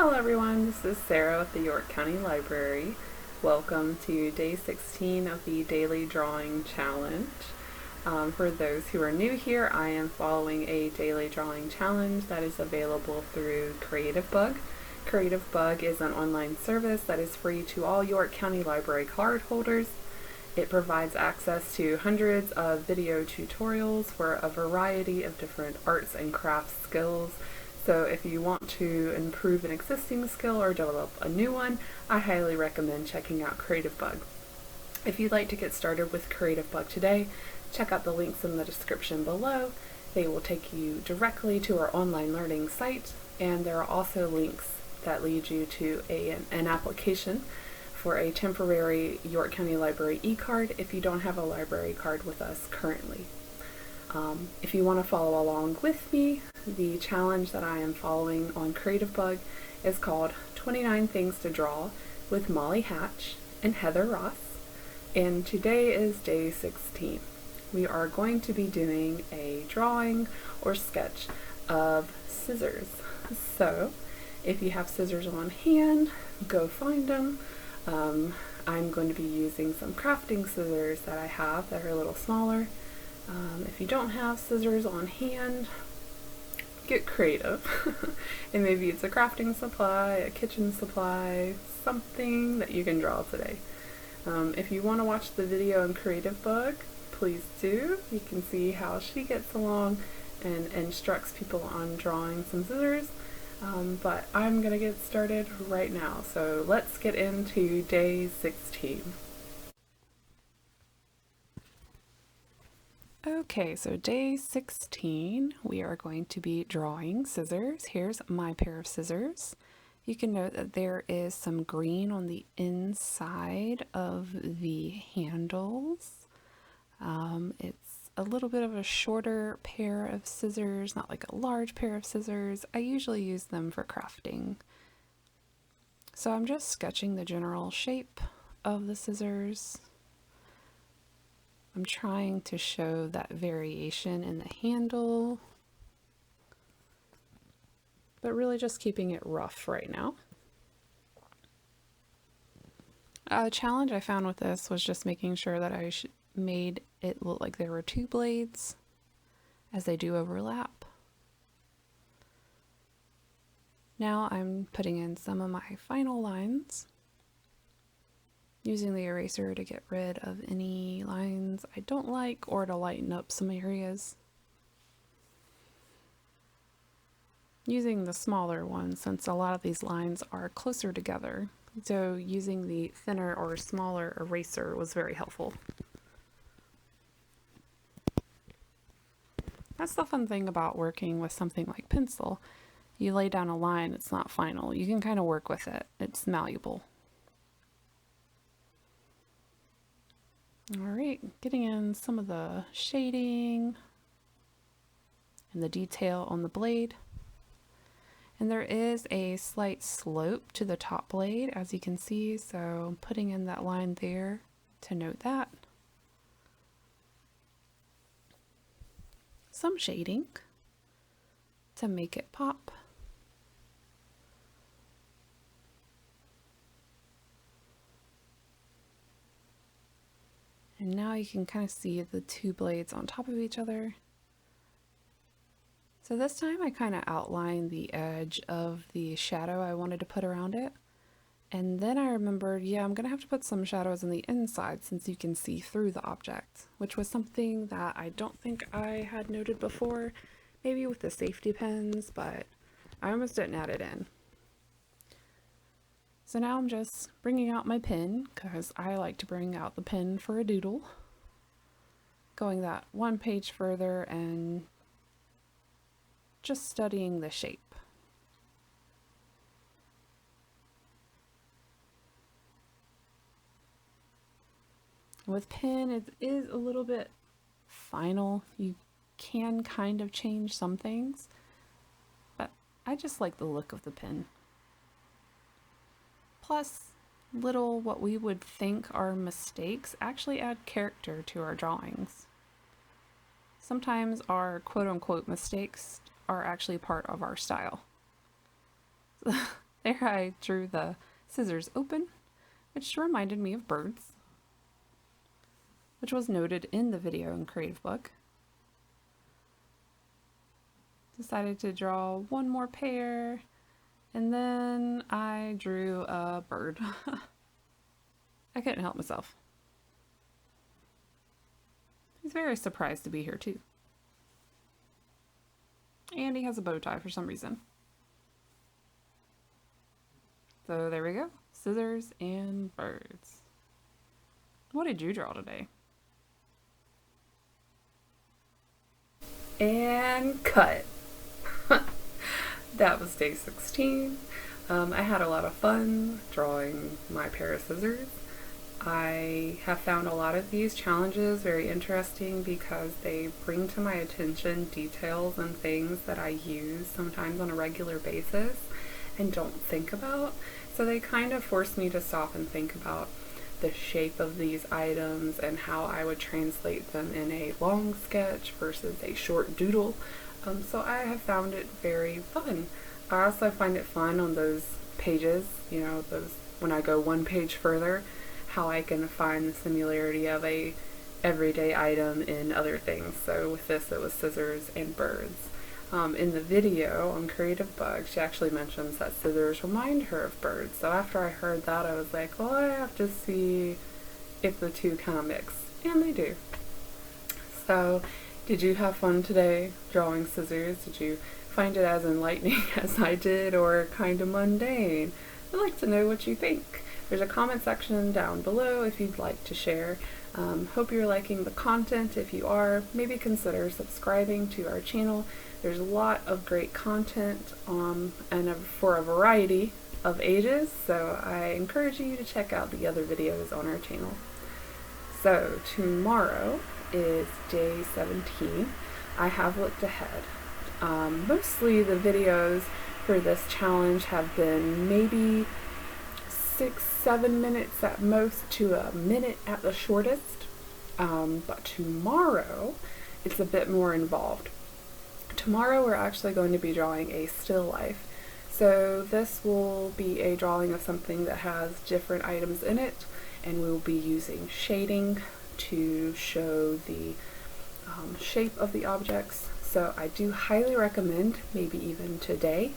Hello everyone, this is Sarah with the York County Library. Welcome to day 16 of the Daily Drawing Challenge. For those who are new here, I am following a daily drawing challenge that is available through Creativebug. Creativebug is an online service that is free to all York County Library card holders. It provides access to hundreds of video tutorials for a variety of different arts and crafts skills. So if you want to improve an existing skill or develop a new one, I highly recommend checking out Creativebug. If you'd like to get started with Creativebug today, check out the links in the description below. They will take you directly to our online learning site, and there are also links that lead you to an application for a temporary York County Library e-card if you don't have a library card with us currently. If you want to follow along with me, the challenge that I am following on Creativebug is called 29 Things to Draw with Molly Hatch and Heather Ross, and today is day 16. We are going to be doing a drawing or sketch of scissors. So if you have scissors on hand, go find them. I'm going to be using some crafting scissors that I have that are a little smaller. If you don't have scissors on hand, get creative. And maybe it's a crafting supply, a kitchen supply, something that you can draw today. If you want to watch the video on Creativebug, please do. You can see how she gets along and instructs people on drawing some scissors. But I'm going to get started right now. So let's get into day 16. Okay, so day 16, we are going to be drawing scissors. Here's my pair of scissors. You can note that there is some green on the inside of the handles. It's a little bit of a shorter pair of scissors, not like a large pair of scissors. I usually use them for crafting. So I'm just sketching the general shape of the scissors. I'm trying to show that variation in the handle, but really just keeping it rough right now. A challenge I found with this was just making sure that I made it look like there were two blades, as they do overlap. Now I'm putting in some of my final lines, using the eraser to get rid of any lines I don't like or to lighten up some areas. Using the smaller one since a lot of these lines are closer together, so using the thinner or smaller eraser was very helpful. That's the fun thing about working with something like pencil. You lay down a line, it's not final. You can kind of work with it. It's malleable. Alright, getting in some of the shading and the detail on the blade. And there is a slight slope to the top blade, as you can see, so I'm putting in that line there to note that. Some shading to make it pop. And now you can kind of see the two blades on top of each other. So this time I kind of outlined the edge of the shadow I wanted to put around it. And then I remembered, yeah, I'm going to have to put some shadows on the inside since you can see through the object, which was something that I don't think I had noted before, maybe with the safety pins, but I almost didn't add it in. So now I'm just bringing out my pen, because I like to bring out the pen for a doodle. Going that one page further and just studying the shape. With pen, it is a little bit final. You can kind of change some things, but I just like the look of the pen. Plus, little what we would think are mistakes actually add character to our drawings. Sometimes our quote-unquote mistakes are actually part of our style. There I drew the scissors open, which reminded me of birds, which was noted in the video in Creativebug. Decided to draw one more pair, and then I drew a bird. I couldn't help myself. He's very surprised to be here too. And he has a bow tie for some reason. So there we go. Scissors and birds. What did you draw today? And cut. That was day 16. I had a lot of fun drawing my pair of scissors. I have found a lot of these challenges very interesting because they bring to my attention details and things that I use sometimes on a regular basis and don't think about. So they kind of force me to stop and think about the shape of these items and how I would translate them in a long sketch versus a short doodle. So I have found it very fun. I also find it fun on those pages, you know, those when I go one page further, how I can find the similarity of a everyday item in other things. So with this, it was scissors and birds. In the video on Creativebug, she actually mentions that scissors remind her of birds. So after I heard that, I was like, well, I have to see if the two kind of mix. And they do. So, did you have fun today drawing scissors? Did you find it as enlightening as I did, or kind of mundane? I'd like to know what you think. There's a comment section down below if you'd like to share. Hope you're liking the content. If you are, maybe consider subscribing to our channel. There's a lot of great content and for a variety of ages, so I encourage you to check out the other videos on our channel. So tomorrow is day 17. I have looked ahead. Mostly the videos for this challenge have been maybe 6-7 minutes at most to a minute at the shortest, but tomorrow it's a bit more involved. Tomorrow we're actually going to be drawing a still life. So this will be a drawing of something that has different items in it, and we'll be using shading to show the shape of the objects. So I do highly recommend, maybe even today,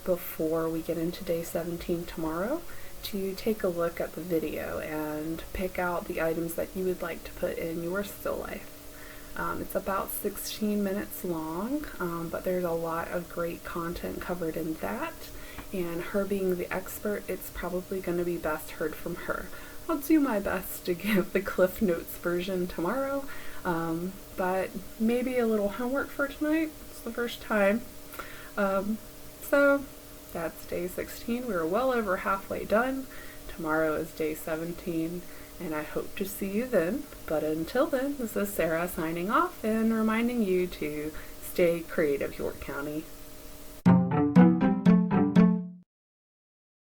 before we get into day 17 tomorrow, to take a look at the video and pick out the items that you would like to put in your still life. It's about 16 minutes long, but there's a lot of great content covered in that, and her being the expert, it's probably going to be best heard from her. I'll do my best to give the Cliff Notes version tomorrow, but maybe a little homework for tonight. It's the first time. So that's day 16. We're well over halfway done. Tomorrow is day 17. And I hope to see you then. But until then, this is Sarah signing off and reminding you to stay creative, York County.